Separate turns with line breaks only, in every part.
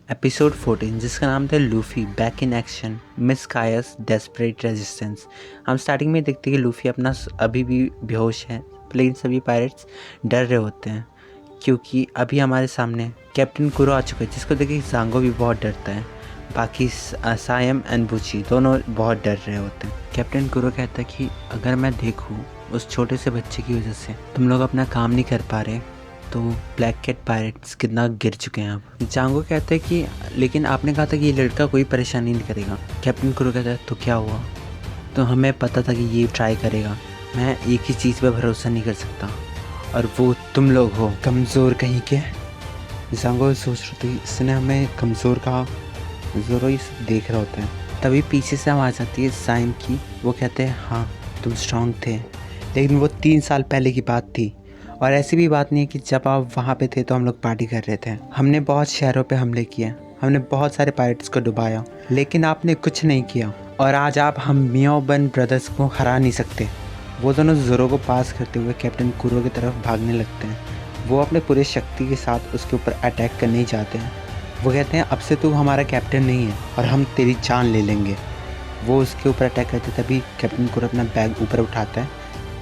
Episode 14 जिसका नाम था Luffy back in action miss Kaya's desperate resistance. हम स्टार्टिंग में देखते हैं कि लूफी अपना अभी भी बेहोश है, लेकिन सभी पायरेट्स डर रहे होते हैं क्योंकि अभी हमारे सामने कैप्टन कुरो आ चुका है, जिसको देख के सांगो भी बहुत डरता है। बाकी सायम एंड बुची दोनों बहुत डर रहे होते हैं। कैप्टन कुरो कहता है कि अगर मैं देखूँ उस छोटे से बच्चे की वजह से तुम लोग अपना काम नहीं कर पा रहे तो ब्लैक कैट पायरेट्स कितना गिर चुके हैं अब। जांगो कहते हैं कि लेकिन आपने कहा था कि ये लड़का कोई परेशानी नहीं करेगा। कैप्टन कुरो कहता है तो क्या हुआ? तो हमें पता था कि ये ट्राई करेगा। मैं एक ही चीज़ पे भरोसा नहीं कर सकता और वो तुम लोग हो, कमज़ोर कहीं के। जांगो सोच रही थी इसने हमें कमज़ोर कहा, ज़ोरो ही देख रहे होते हैं। तभी पीछे से आवाज़ आती है साइम की। वो कहते हैं हाँ तुम स्ट्रांग थे, लेकिन वो 3 साल पहले की बात थी। और ऐसी भी बात नहीं है कि जब आप वहाँ पे थे तो हम लोग पार्टी कर रहे थे। हमने बहुत शहरों पे हमले किए, हमने बहुत सारे पायरेट्स को डुबाया, लेकिन आपने कुछ नहीं किया। और आज आप हम मियोबन ब्रदर्स को हरा नहीं सकते। वो दोनों ज़ोरो को पास करते हुए कैप्टन कुरो की तरफ भागने लगते हैं। वो अपने पूरे शक्ति के साथ उसके ऊपर अटैक करने ही चाहते हैं। वो कहते हैं अब से तू हमारा कैप्टन नहीं है और हम तेरी जान ले लेंगे। वो उसके ऊपर अटैक करते तभी कैप्टन कुरो अपना बैग ऊपर उठाता है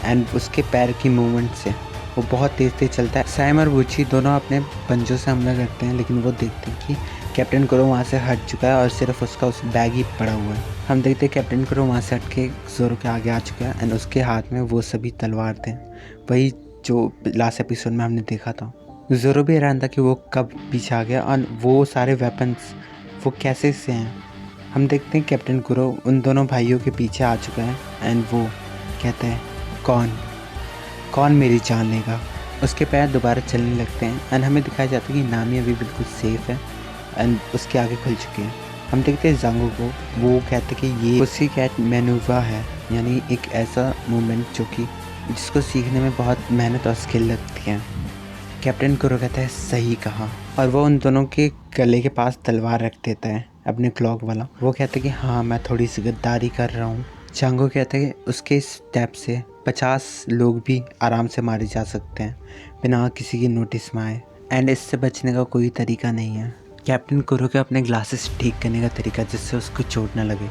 एंड उसके पैर की मूवमेंट से वो बहुत तेज़ चलता है। साइम और बुची दोनों अपने पंजों से हमला करते हैं, लेकिन वो देखते हैं कि कैप्टन कुरो वहाँ से हट चुका है और सिर्फ उसका उस बैग ही पड़ा हुआ है। हम देखते हैं कैप्टन कुरो वहाँ से हट के ज़ोरो के आगे आ चुका है एंड उसके हाथ में वो सभी तलवार थे, वही जो लास्ट एपिसोड में हमने देखा था। ज़ोरो भी हैरान था कि वो कब पीछे आ गया और वो सारे वेपन्स वो कैसे से हैं। हम देखते हैं कैप्टन कुरो उन दोनों भाइयों के पीछे आ चुका है एंड वो कहते हैं कौन मेरी जान लेगा। उसके पैर दोबारा चलने लगते हैं एंड हमें दिखाया जाता है कि नामी अभी बिल्कुल सेफ है एंड उसके आगे खुल चुके हैं। हम देखते हैं जांगो को, वो कहते हैं कि ये पुसी कैट मैनूवर है, यानी एक ऐसा मूवमेंट जो कि जिसको सीखने में बहुत मेहनत और स्किल लगती है। कैप्टन कुरो कहता है सही कहा और वो उन दोनों के गले के पास तलवार रख देता है अपने क्लॉक वाला। वो कहते हैं कि हाँ मैं थोड़ी सी गद्दारी कर रहा हूँ। जांगो कहते हैं उसके स्टेप से 50 लोग भी आराम से मारे जा सकते हैं बिना किसी की नोटिस में आए एंड इससे बचने का कोई तरीका नहीं है। कैप्टन कुरो के अपने ग्लासेस ठीक करने का तरीका जिससे उसको चोट न लगे,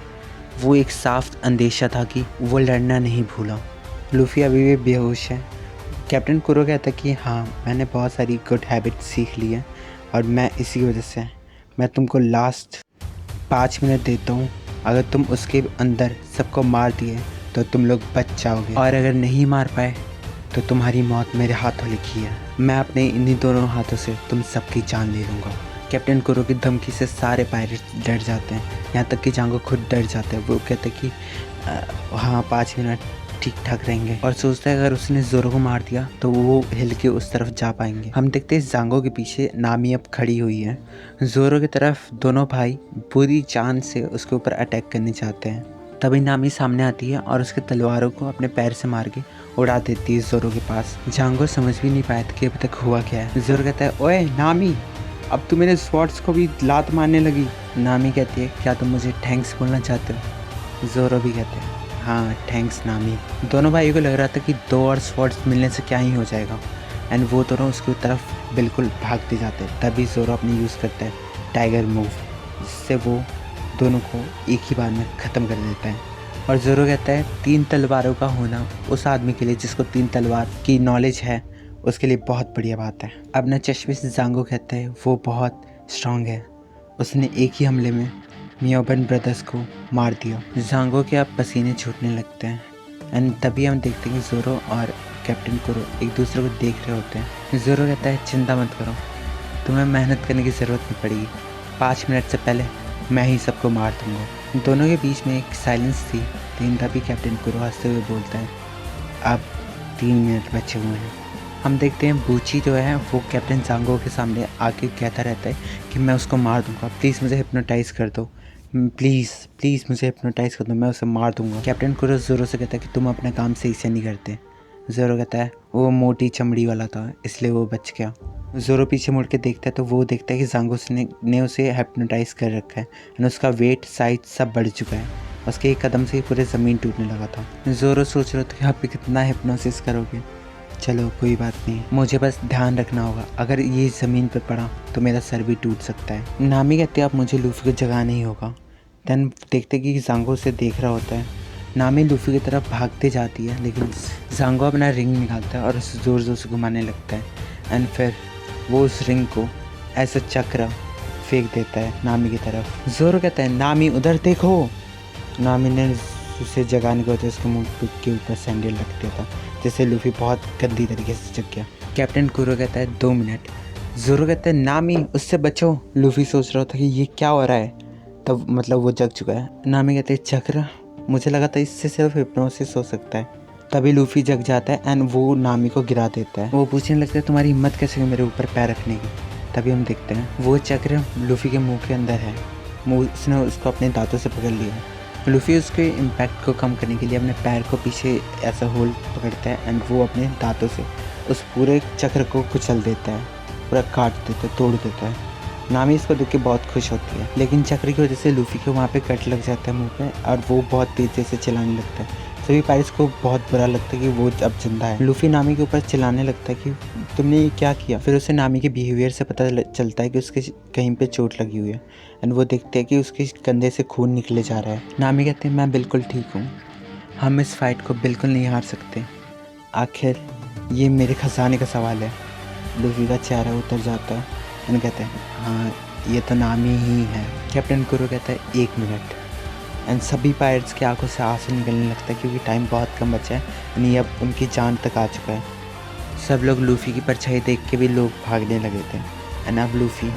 वो एक साफ अंदेशा था कि वो लड़ना नहीं भूला। लूफी अभी भी बेहोश है। कैप्टन कुरो कहता है कि हाँ मैंने बहुत सारी गुड हैबिट सीख ली है और मैं इसी की वजह से मैं तुमको लास्ट 5 मिनट देता हूँ। अगर तुम उसके अंदर सबको मार दिए तो तुम लोग बच जाओगे, और अगर नहीं मार पाए तो तुम्हारी मौत मेरे हाथों लिखी है। मैं अपने इन्हीं दोनों हाथों से तुम सबकी जान ले लूँगा। कैप्टन कुरो की धमकी से सारे पायरेट्स डर जाते हैं, यहाँ तक कि जांगो खुद डर जाते हैं। वो कहते हैं कि हाँ 5 मिनट ठीक ठाक रहेंगे और सोचता है अगर उसने ज़ोरो को मार दिया तो वो हिल के उस तरफ जा पाएंगे। हम देखते हैं जांगो के पीछे नामी अब खड़ी हुई है। ज़ोरो की तरफ दोनों भाई पूरी जान से उसके ऊपर अटैक करने चाहते हैं। तभी नामी सामने आती है और उसके तलवारों को अपने पैर से मार के उड़ा देती है ज़ोरो के पास। जांगो समझ भी नहीं पाया था कि अभी तक हुआ क्या है। ज़ोरो कहता है ओए नामी, अब तू मेरे स्वॉर्ड्स को भी लात मारने लगी। नामी कहती है क्या तुम मुझे थैंक्स बोलना चाहते हो? ज़ोरो भी कहते हैं हाँ थैंक्स नामी। दोनों भाइयों को लग रहा था कि 2 और स्वॉर्ड्स मिलने से क्या ही हो जाएगा एंड वो दोनों उसकी तरफ बिल्कुल भागते जाते हैं। तभी ज़ोरो अपनी यूज़ करता है टाइगर मूव, जिससे वो दोनों को एक ही बार में ख़त्म कर देता है। और ज़ोरो कहता है 3 तलवारों का होना उस आदमी के लिए जिसको 3 तलवार की नॉलेज है उसके लिए बहुत बढ़िया बात है। अपना चश्मे से जांगो कहता है वो बहुत स्ट्रांग है, उसने एक ही हमले में मियोबन ब्रदर्स को मार दिया। जांगो के अब पसीने छूटने लगते हैं एंड तभी हम देखते हैं कि ज़ोरो और कैप्टन कुरो एक दूसरे को देख रहे होते हैं। ज़ोरो कहता है चिंता मत करो, तुम्हें मेहनत करने की ज़रूरत नहीं पड़ेगी, 5 मिनट से पहले मैं ही सबको मार दूँगा। दोनों के बीच में एक साइलेंस थी, लेकिन तभी कैप्टन कुरो हंसते हुए बोलता है अब 3 मिनट बचे हुए हैं। हम देखते हैं बूची जो है वो कैप्टन जांगो के सामने आके कहता रहता है कि मैं उसको मार दूंगा, प्लीज़ मुझे हिप्नोटाइज़ कर दो, प्लीज़ मुझे हिप्नोटाइज़ कर दो, मैं उसे मार दूंगा। कैप्टन कुरो ज़ोरो से कहता है कि तुम अपना काम सही से नहीं करते। ज़ोरो कहता है वो मोटी चमड़ी वाला था इसलिए वो बच गया। ज़ोरो पीछे मुड़ के देखता है तो वो देखता है कि जांगो ने उसे हिप्नोटाइज़ कर रखा है और उसका वेट साइज सब बढ़ चुका है। उसके एक कदम से ही पूरे ज़मीन टूटने लगा था। ज़ोरो सोच रहा था कि आप कितना हिप्नोसिस करोगे, चलो कोई बात नहीं, मुझे बस ध्यान रखना होगा, अगर ये ज़मीन पे पड़ा तो मेरा सर भी टूट सकता है। नामी कहते हैं अब मुझे लूफी को जगाना ही होगा। देन देखते कि ज़ांगो उसे देख रहा होता है। नामी लूफी की तरफ भागते जाती है, लेकिन ज़ांगो अपना रिंग निकालता है और उसे ज़ोर ज़ोर से घुमाने लगता है। एंड फिर वो उस रिंग को ऐसा चक्र फेंक देता है नामी की तरफ। ज़ोरो कहता है नामी उधर देखो। नामी ने उसे जगाने को होते उसके मुंह के ऊपर सैंडल रख दिया था, जिससे लूफी बहुत गंदी तरीके से जग गया। कैप्टन कुरो कहता है 2 मिनट। ज़ोरो कहता है नामी उससे बचो। लूफी सोच रहा था कि ये क्या हो रहा है, तब मतलब वो जग चुका है। नामी कहते हैं चक्र, मुझे लगा था इससे सिर्फ हिप्नोसिस हो सकता है। तभी लूफी जग जाता है एंड वो नामी को गिरा देता है। वो पूछने लगता है तुम्हारी हिम्मत कैसे हुई मेरे ऊपर पैर रखने की। तभी हम देखते हैं वो चक्र लूफी के मुंह के अंदर है। उसने उसको अपने दांतों से पकड़ लिया। लूफी उसके इम्पैक्ट को कम करने के लिए अपने पैर को पीछे ऐसा होल पकड़ता है एंड वो अपने दांतों से उस पूरे चक्र को कुचल देता है, पूरा काट देता है, तोड़ देता है। नामी इसको देख के बहुत खुश होती है, लेकिन चक्र की वजह से लूफी को वहाँ पे कट लग जाता है मुंह पे और वो बहुत तेज़ी से चिल्लाने लगता है। सभी पायरेट्स को बहुत बुरा लगता है कि वो अब जिंदा है। लूफी नामी के ऊपर चिल्लाने लगता है कि तुमने ये क्या किया। फिर उसे नामी के बिहेवियर से पता चलता है कि उसके कहीं पे चोट लगी हुई है एंड वो देखते हैं कि उसके कंधे से खून निकले जा रहा है। नामी कहते हैं मैं बिल्कुल ठीक हूँ, हम इस फाइट को बिल्कुल नहीं हार सकते, आखिर ये मेरे खजाने का सवाल है। लूफी का चेहरा उतर जाता है एंड कहते हैं हाँ ये तो नामी ही है। कैप्टन कुरो कहता है 1 मिनट एंड सभी पायरेट्स की आंखों से आंसू निकलने लगता है क्योंकि टाइम बहुत कम बचा है एंड ये अब उनकी जान तक आ चुका है। सब लोग लूफी की परछाई देख के भी लोग भागने लगे थे एंड अब लूफी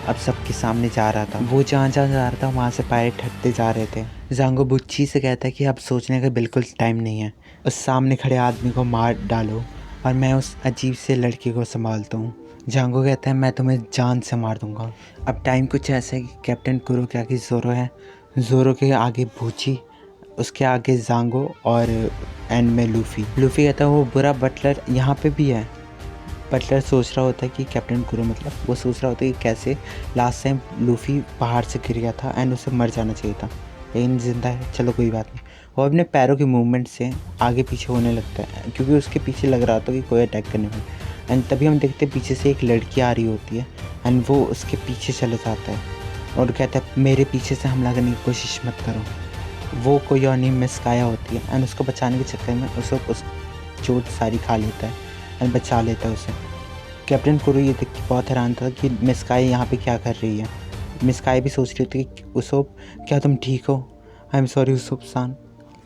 अब सबके सामने जा रहा था। वो जहाँ जहाँ जा रहा था वहाँ से पायरेट हटते जा रहे थे। ज़ांगो बुच्ची से कहता है कि अब सोचने का बिल्कुल टाइम नहीं है, उस सामने खड़े आदमी को मार डालो और मैं उस अजीब से लड़की को संभालता हूँ। ज़ांगो कहता है मैं तुम्हें जान से मार दूंगा। अब टाइम कुछ ऐसा है कि कैप्टन कुरो के आगे ज़ोरो है, ज़ोरो के आगे बूची, उसके आगे ज़ांगो और एंड में लूफी। लूफी कहता है वो बुरा बटलर यहाँ पे भी है। बटलर सोच रहा होता है कि कैप्टन कुरो मतलब वो सोच रहा होता है कि कैसे लास्ट टाइम लूफी पहाड़ से गिर गया था एंड उसे मर जाना चाहिए था, लेकिन जिंदा है। चलो कोई बात नहीं। वो अपने पैरों के मूवमेंट से आगे पीछे होने लगता है क्योंकि उसके पीछे लग रहा था कि कोई अटैक करने वाला। एंड तभी हम देखते हैं पीछे से एक लड़की आ रही होती है एंड वो उसके पीछे चले जाता है और कहता है मेरे पीछे से हमला करने की कोशिश मत करो। वो कोई और नहीं मिस काया होती है एंड उसको बचाने के चक्कर में उस चोट सारी खा लेता है एंड बचा लेता है उसे। कैप्टन कुरो ये देख के बहुत हैरान था कि मिस काया यहाँ पे क्या कर रही है। मिस काया भी सोच रही थी कि उसोप क्या तुम ठीक हो। आई एम सॉरी उसोप सान।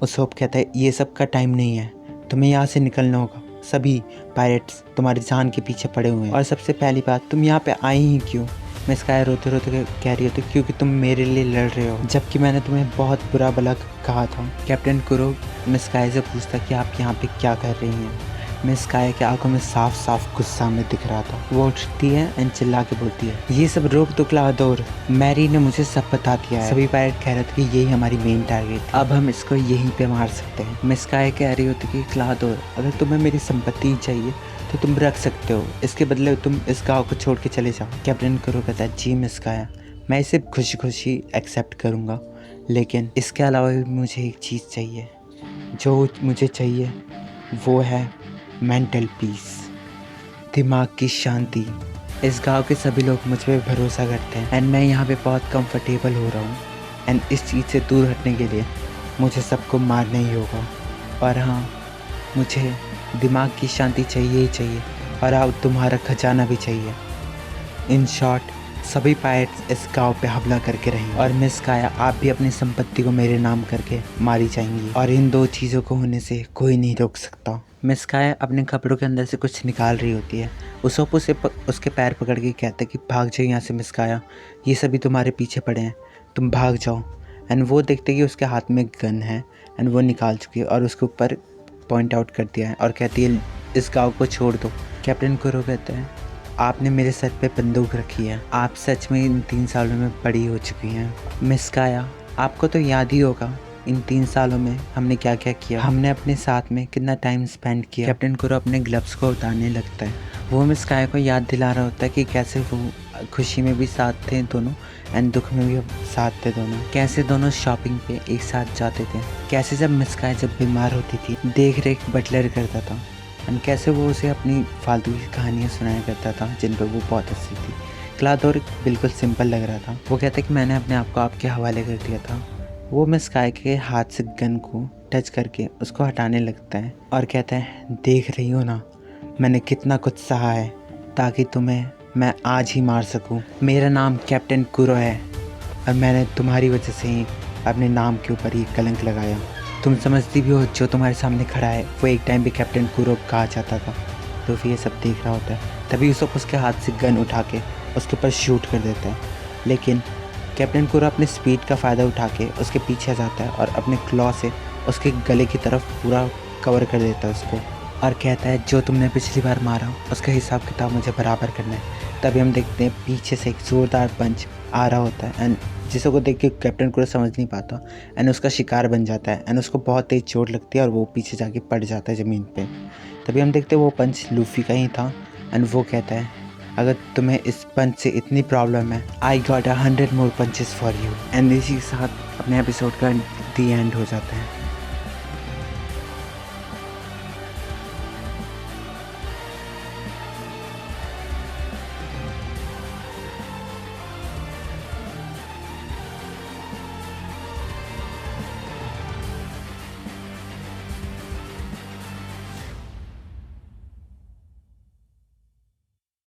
उसोप कहता है ये सब का टाइम नहीं है, तुम्हें यहाँ से निकलना होगा, सभी पायरेट्स तुम्हारी जान के पीछे पड़े हुए हैं। और सबसे पहली बात तुम यहाँ पे आई ही क्यों। मिस काया रोते रोते कह रही होती क्योंकि तुम मेरे लिए लड़ रहे हो, जबकि मैंने तुम्हें बहुत बुरा भला कहा था। कैप्टन कुरो मिस काया से पूछता कि आप यहाँ पे क्या कर रही हैं। मिस काया की आंखों में साफ साफ गुस्सा में दिख रहा था। वो उठती है एंड चिल्ला के बोलती है ये सब रोक दो क्लाडोर, मैरी ने मुझे सब बता दिया है। सभी पायरेट कह रहे थे कि यही हमारी मेन टारगेट है, अब हम इसको यहीं पे मार सकते हैं। मिस काया कह रही होती कि क्लाडोर अगर तुम्हें मेरी संपत्ति चाहिए तो तुम रख सकते हो, इसके बदले तुम इस गाँव को छोड़ के चले जाओ। कैप्टन कुरो कहता है जी मिस काया मैं इसे खुशी खुशी एक्सेप्ट करूँगा, लेकिन इसके अलावा भी मुझे एक चीज़ चाहिए। जो मुझे चाहिए वो है मेंटल पीस, दिमाग की शांति। इस गांव के सभी लोग मुझ पर भरोसा करते हैं एंड मैं यहाँ पे बहुत कंफर्टेबल हो रहा हूँ एंड इस चीज़ से दूर हटने के लिए मुझे सबको मारना ही होगा। और हाँ मुझे दिमाग की शांति चाहिए ही चाहिए और अब तुम्हारा खजाना भी चाहिए। इन शॉर्ट सभी पायरेट्स इस गांव पे हमला करके रहेंगे और मिस काया आप भी अपनी संपत्ति को मेरे नाम करके मारी जाएंगी और इन 2 चीज़ों को होने से कोई नहीं रोक सकता। मिस काया अपने कपड़ों के अंदर से कुछ निकाल रही होती है। उसोप उसे उसके पैर पकड़ के कहते हैं कि भाग जाओ यहाँ से मिस काया, ये सभी तुम्हारे पीछे पड़े हैं, तुम भाग जाओ। एंड वो देखते कि उसके हाथ में गन है एंड वो निकाल चुकी है और उसके ऊपर पॉइंट आउट कर दिया है और कहती है इस गाँव को छोड़ दो। कैप्टन कुरो कहते हैं आपने मेरे सर पे बंदूक रखी है, आप सच में इन 3 सालों में बड़ी हो चुकी हैं। मिस काया आपको तो याद ही होगा इन 3 सालों में हमने क्या क्या किया, हमने अपने साथ में कितना टाइम स्पेंड किया। कैप्टन कुरो अपने ग्लव्स को उतारने लगता है। वो मिस काया को याद दिला रहा होता है कि कैसे वो खुशी में भी साथ थे दोनों एंड दुख में भी साथ थे दोनों, कैसे दोनों शॉपिंग पे एक साथ जाते थे, कैसे जब मिस काया जब बीमार होती थी देख रेख बटलर करता था एंड कैसे वो उसे अपनी फालतू की कहानियाँ सुनाया करता था जिन पर वो बहुत हंसती थी। क्लाउड बिल्कुल सिंपल लग रहा था। वो कहता है कि मैंने अपने आप को आपके हवाले कर दिया था। वो मिस काय के हाथ से गन को टच करके उसको हटाने लगता है और कहता है, देख रही हो ना मैंने कितना कुछ सहा है ताकि तुम्हें मैं आज ही मार सकूं। मेरा नाम कैप्टन कुरो है और मैंने तुम्हारी वजह से ही अपने नाम के ऊपर ये कलंक लगाया। तुम समझती भी हो जो तुम्हारे सामने खड़ा है वो एक टाइम पे कैप्टन कुरो कहा जाता था। लूफी ये सब देख रहा होता है, तभी उसके हाथ से गन उठा के उसके ऊपर शूट कर देता है। लेकिन कैप्टन कुरो अपनी स्पीड का फ़ायदा उठा के उसके पीछे जाता है और अपने क्लॉ से उसके गले की तरफ पूरा कवर कर देता है उसको, और कहता है जो तुमने पिछली बार मारा उसका हिसाब किताब मुझे बराबर करना है। तभी हम देखते हैं पीछे से एक ज़ोरदार पंच आ रहा होता है एंड जिसको देख के कैप्टन कुरो समझ नहीं पाता एंड उसका शिकार बन जाता है एंड उसको बहुत तेज़ चोट लगती है और वो पीछे जाके पड़ जाता है ज़मीन पे। तभी हम देखते हैं वो पंच लूफी का ही था एंड वो कहता है, अगर तुम्हें इस पंच से इतनी प्रॉब्लम है, I got 100 more punches for you. And इसी के साथ अपने एपिसोड का दी एंड हो जाता है।